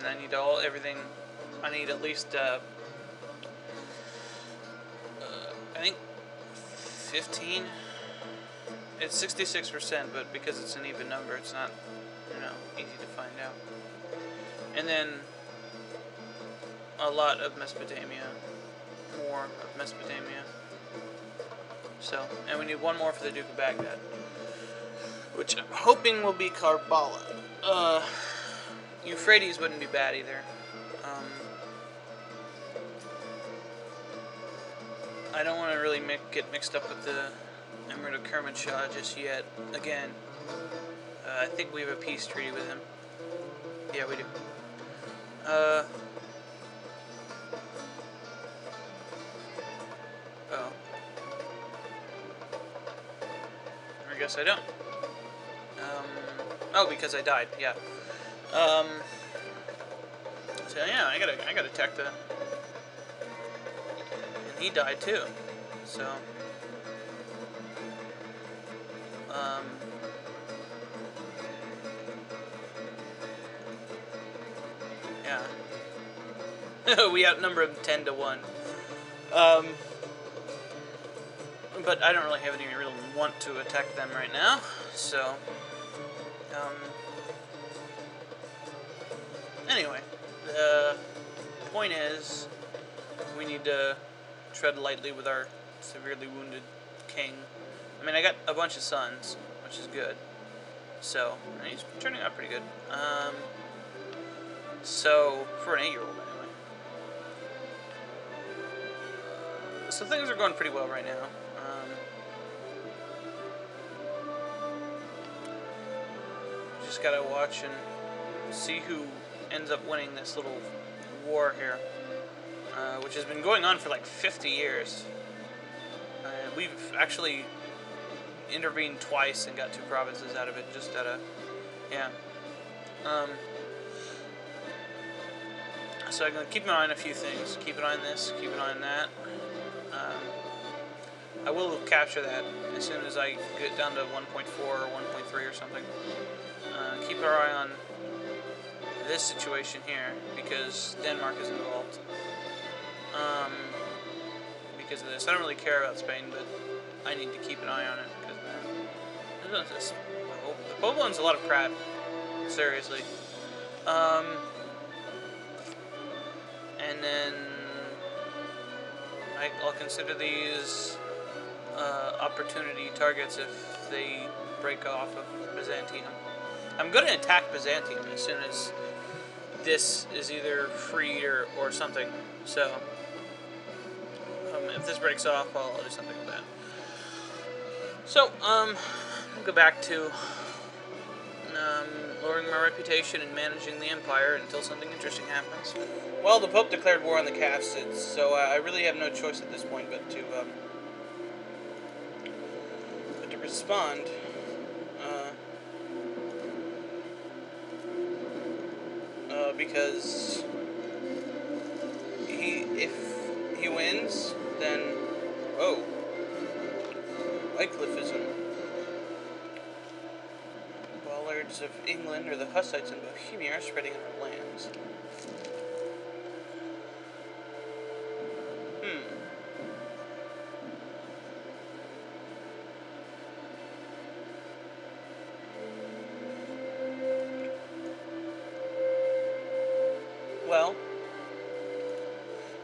and I need everything. I need at least I think 15. It's 66%, but because it's an even number, it's not, easy to find out. And then a lot of Mesopotamia, more of Mesopotamia. So, and we need one more for the Duke of Baghdad, which I'm hoping will be Karbala. Euphrates wouldn't be bad either. I don't want to really get mixed up with the Emirate of Kermanshah just yet. Again, I think we have a peace treaty with him. Yeah, we do. Oh. I guess I don't. Oh, because I died. Yeah. So yeah, I gotta attack the. And he died too. So. Yeah. We outnumber him 10 to 1. But I don't really have any real want to attack them right now, so. Anyway, the point is, we need to tread lightly with our severely wounded king. I mean, I got a bunch of sons, which is good. So, and he's turning out pretty good. So, for an 8-year-old anyway. So things are going pretty well right now. Just gotta watch and see who ends up winning this little war here, which has been going on for like 50 years. We've actually intervened twice and got 2 provinces out of it, just out of, yeah. So I'm going to keep an eye on a few things. Keep an eye on this, keep an eye on that. I will capture that as soon as I get down to 1.4 or 1.3 or something. Keep our eye on this situation here, because Denmark is involved. Because of this. I don't really care about Spain, but I need to keep an eye on it, because the Pope owns a lot of crap. Seriously. And then I'll consider these opportunity targets if they break off of Byzantium. I'm going to attack Byzantium as soon as this is either freed or something. So, if this breaks off, I'll do something with that. So, I'll go back to lowering my reputation and managing the empire until something interesting happens. Well, the Pope declared war on the Cassids, so I really have no choice at this point but to respond. Because if he wins, then Wycliffism. Bollards of England or the Hussites in Bohemia are spreading on our lands. Well,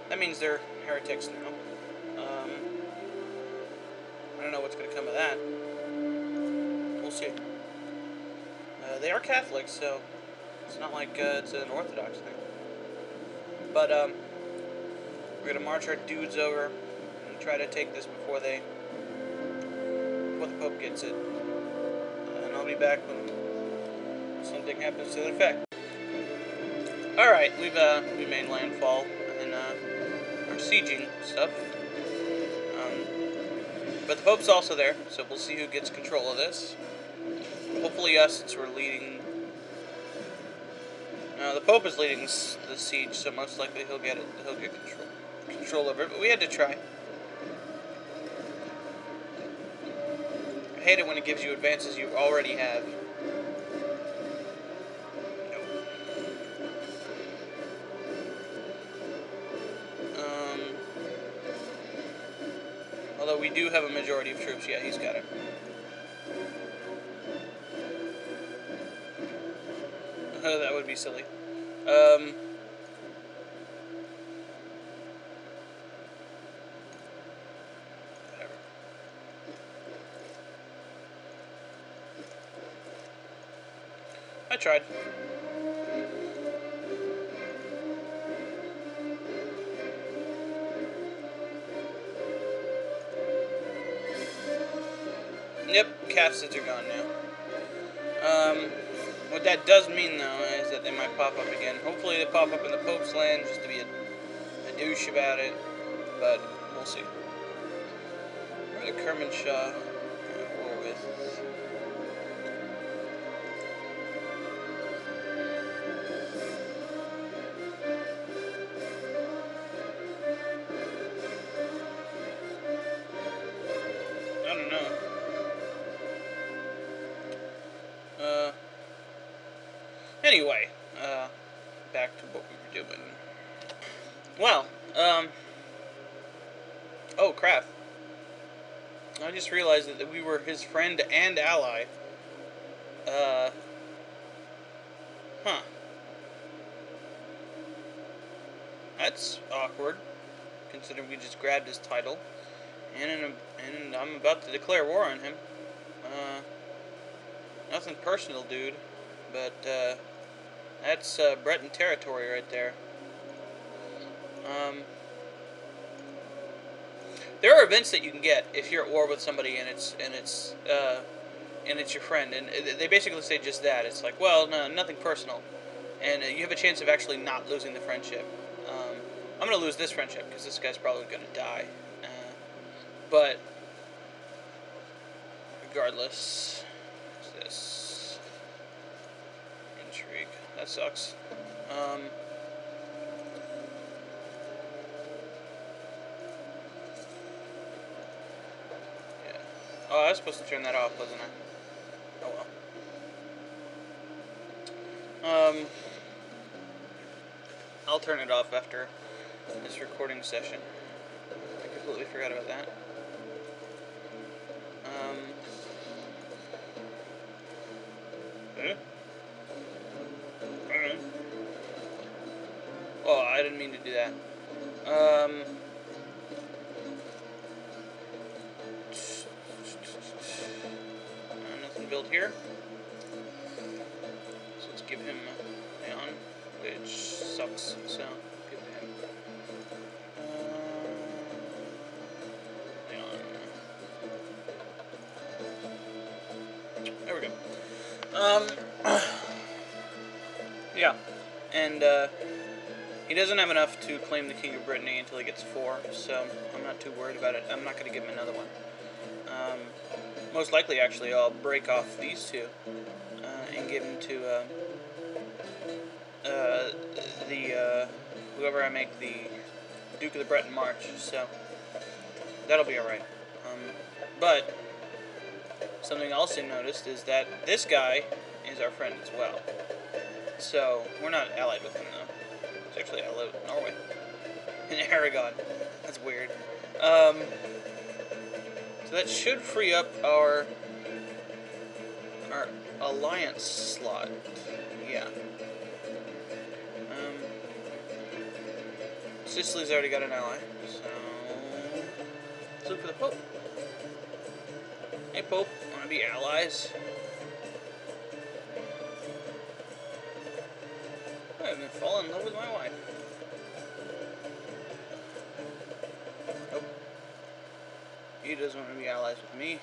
that means they're heretics now. I don't know what's going to come of that. We'll see. They are Catholics, so it's not like it's an Orthodox thing. But we're going to march our dudes over and try to take this before the Pope gets it. And I'll be back when something happens to that effect. Alright, we made landfall and are sieging stuff. But the Pope's also there, so we'll see who gets control of this. Hopefully us, since we're leading. The Pope is leading the siege, so most likely he'll get control over it. But we had to try. I hate it when it gives you advances you already have. we do have a majority of troops. Yeah, he's got it. That would be silly. Whatever. I tried. Yep, casteds are gone now. What that does mean, though, is that they might pop up again. Hopefully they pop up in the Pope's land just to be a douche about it, but we'll see. Or the Kermanshaw war with. I don't know. Anyway, back to what we were doing. Well, oh crap. I just realized that we were his friend and ally. Huh. That's awkward, considering we just grabbed his title. And I'm about to declare war on him. Nothing personal, dude. But, that's, Breton territory right there. There are events that you can get if you're at war with somebody and it's your friend, and they basically say just that. It's like, well, no, nothing personal, and you have a chance of actually not losing the friendship. I'm gonna lose this friendship because this guy's probably gonna die, but regardless, what's this? Intrigue. That sucks. Oh, I was supposed to turn that off, wasn't I? Oh well. I'll turn it off after this recording session. I completely forgot about that. Oh, I didn't mean to do that. Nothing built here. So let's give him Leon, which sucks. So give him Leon. There we go. Yeah, and he doesn't have enough to claim the King of Brittany until he gets 4, so I'm not too worried about it. I'm not going to give him another one. Most likely, actually, I'll break off these two and give them to whoever I make the Duke of the Breton March. So that'll be all right. But something else I noticed is that this guy is our friend as well. So we're not allied with him though. He's actually allied with Norway and Aragon. That's weird. So that should free up our alliance slot. Yeah. Sicily's already got an ally, so let's look for the Pope. Hey Pope, wanna be allies? I've been falling in love with my wife. Nope. He doesn't want to be allies with me.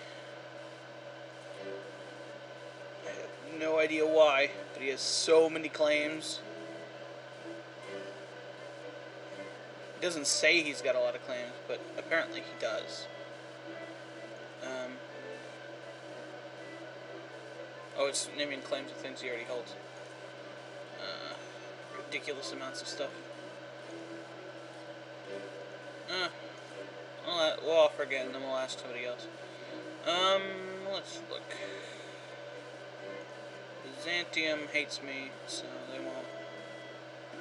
I have no idea why, but he has so many claims. He doesn't say he's got a lot of claims, but apparently he does. Oh, it's naming claims of things he already holds. Ridiculous amounts of stuff. We'll offer again, then we'll ask somebody else. Let's look. Byzantium hates me, so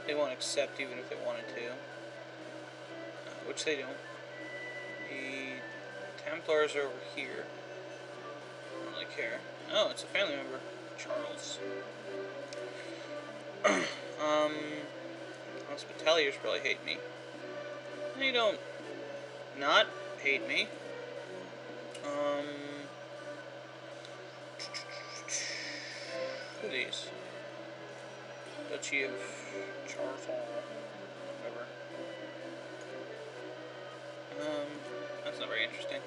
they won't accept even if they wanted to. Which they don't. The Templars are over here. I don't really care. Oh, it's a family member. Charles. Hospitaliers probably hate me. They don't not hate me. Who are these? Duchy of Charles. Whatever. That's not very interesting.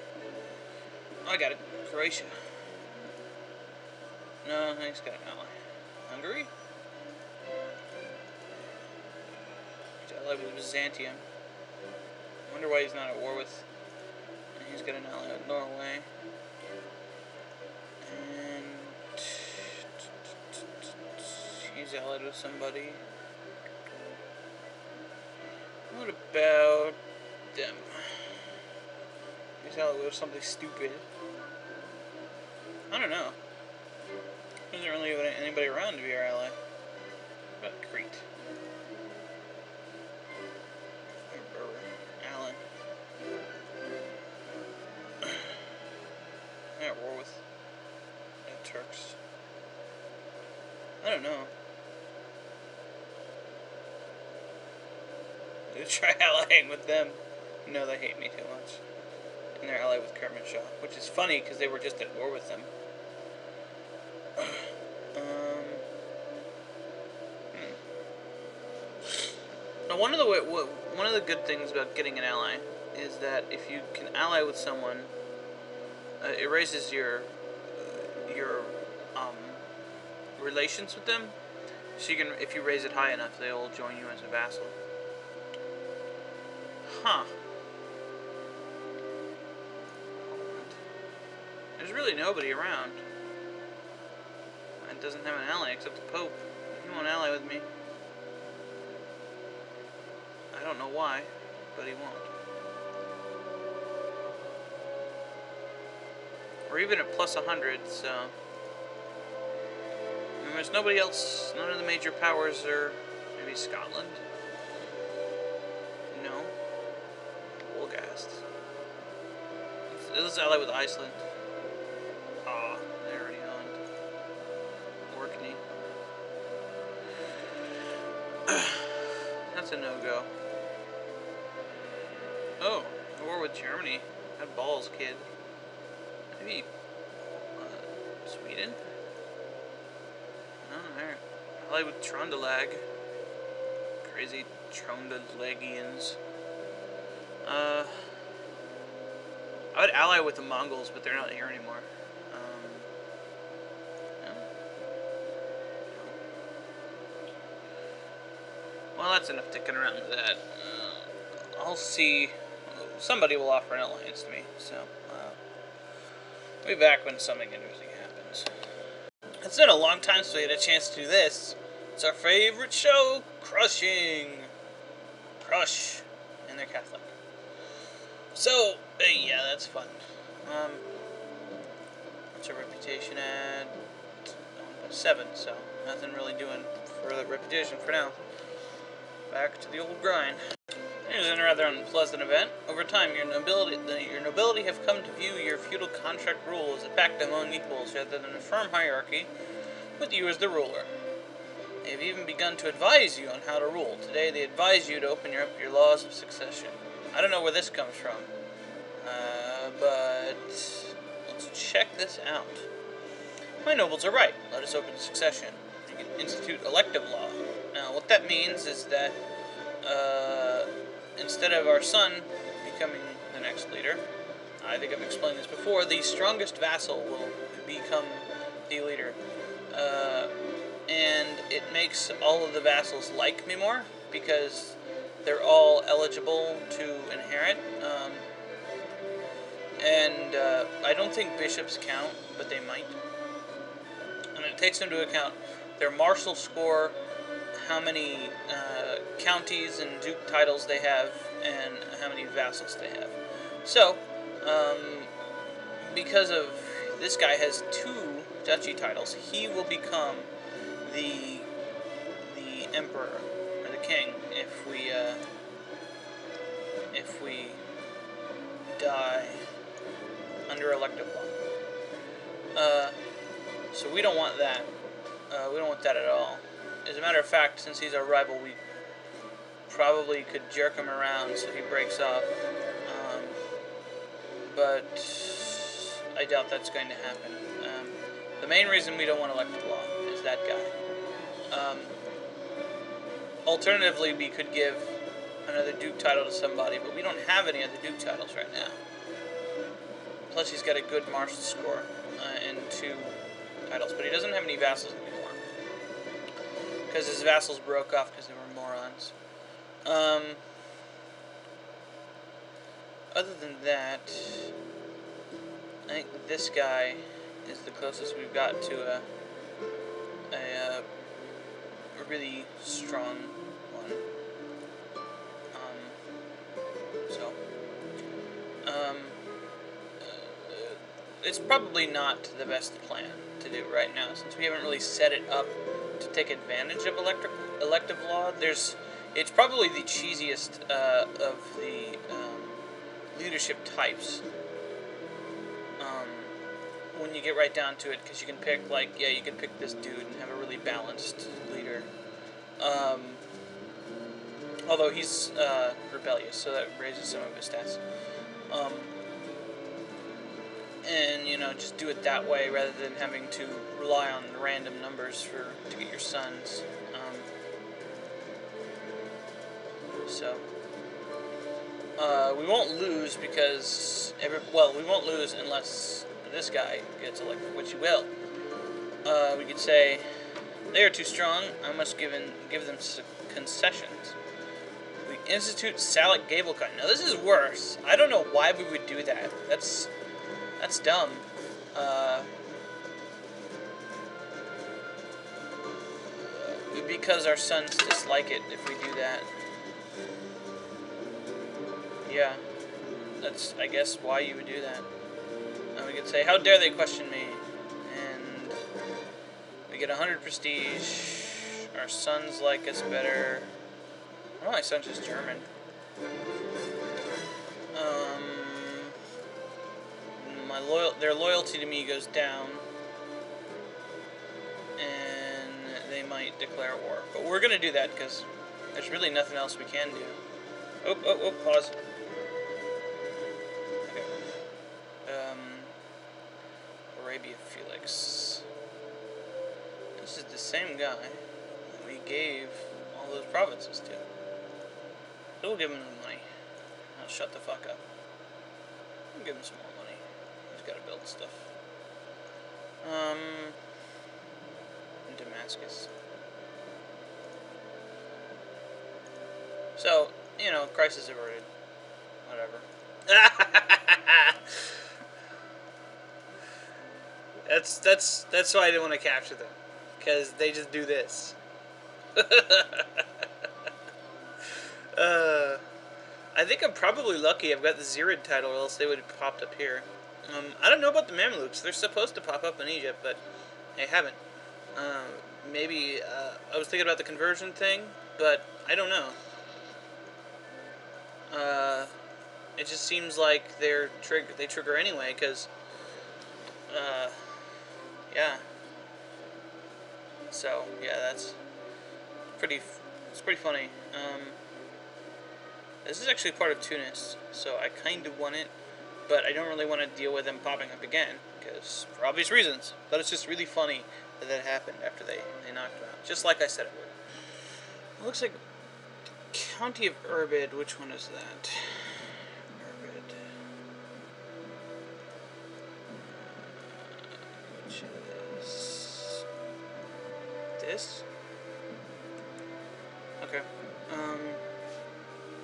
Oh, I got it. Croatia. No, he's got an ally. Hungary? He's allied with Byzantium. I wonder why he's not at war with... And he's got an ally with Norway. And... He's allied with somebody. What about them? He's allied with something stupid. I don't know. There isn't really anybody around to be our ally. What about Crete? Alan. They're at war with the Turks. I don't know. They try allying with them. No, they hate me too much. And they're allied with Kermanshah, which is funny because they were just at war with them. Now, one of the good things about getting an ally is that if you can ally with someone, it raises your relations with them. So you can, if you raise it high enough, they will join you as a vassal. Huh. There's really nobody around. It doesn't have an ally except the Pope. He won't ally with me. I don't know why, but he won't. We're even at plus 100, so... And there's nobody else, none of the major powers are... Maybe Scotland? No. Wolgast. Let's ally with Iceland. Ah, they're already on. Orkney. That's a no-go. Oh, war with Germany. Had balls, kid. Maybe Sweden? Oh, there. Allied with Trondelag. Crazy Trondelagians. I would ally with the Mongols, but they're not here anymore. No. Well, that's enough dicking around with that. I'll see. Somebody will offer an alliance to me, so I'll be back when something interesting happens. It's been a long time since we had a chance to do this. It's our favorite show, Crushing. Crush. And they're Catholic. So, yeah, that's fun. What's our reputation at? 7, so nothing really doing for the reputation for now. Back to the old grind. Here's a rather unpleasant event. Over time, your nobility have come to view your feudal contract rule as a pact among equals rather than a firm hierarchy, with you as the ruler. They have even begun to advise you on how to rule. Today, they advise you to open up your laws of succession. I don't know where this comes from, but let's check this out. My nobles are right. Let us open succession. You can institute elective law. Now, what that means is that instead of our son becoming the next leader, I think I've explained this before, the strongest vassal will become the leader. And it makes all of the vassals like me more, because they're all eligible to inherit. I don't think bishops count, but they might. And it takes into account their martial score, how many counties and duke titles they have, and how many vassals they have. So, because of this guy has 2 duchy titles, he will become the emperor or the king if we die. under elective law. So we don't want that. We don't want that at all. As a matter of fact, since he's our rival, we probably could jerk him around so he breaks off. But I doubt that's going to happen. The main reason we don't want elective law is that guy. Alternatively, we could give another Duke title to somebody, but we don't have any other Duke titles right now. Plus, he's got a good martial score and 2 titles, but he doesn't have any vassals anymore because his vassals broke off because they were morons. Other than that, I think this guy is the closest we've got to a really strong one. It's probably not the best plan to do right now, since we haven't really set it up to take advantage of elective law. It's probably the cheesiest of the leadership types. When you get right down to it, because you can pick, you can pick this dude and have a really balanced leader. Although he's rebellious, so that raises some of his stats. And, just do it that way rather than having to rely on random numbers to get your sons. We won't lose because we won't lose unless this guy gets elected, which he will. We could say they are too strong. I must give them concessions. We institute Salic Gable Cut. Now this is worse. I don't know why we would do that. That's dumb. Because our sons dislike it if we do that. Yeah, that's, I guess, why you would do that. And we could say, how dare they question me? And we get 100 prestige. Our sons like us better. Oh, my son's just German. Their loyalty to me goes down. And they might declare war. But we're going to do that because there's really nothing else we can do. Oh, pause. Okay. Arabia Felix. This is the same guy that we gave all those provinces to. So we'll give him the money. I'll shut the fuck up. We'll give him some more money. He's got to build stuff. Damascus. So, crisis averted. Whatever. That's why I didn't want to capture them, because they just do this. I think I'm probably lucky I've got the Zirid title, or else they would have popped up here. I don't know about the Mamluks. They're supposed to pop up in Egypt, but they haven't. Maybe I was thinking about the conversion thing, but I don't know. It just seems like they trigger anyway, because yeah. So yeah, it's pretty funny. This is actually part of Tunis, so I kind of want it, but I don't really want to deal with them popping up again, because for obvious reasons. But it's just really funny that happened after they knocked him out, just like I said it would. It looks like County of Urbid. Which one is that? Urbid. Which is this? Okay.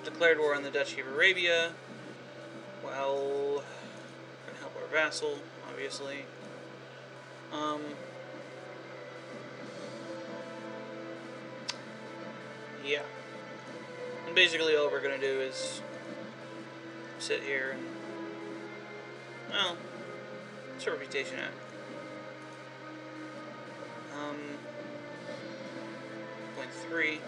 Declared war on the Duchy of Arabia. Well, we're gonna help our vassal, obviously. Yeah. And basically all we're gonna do is sit here and, well, what's our reputation at? 0.3.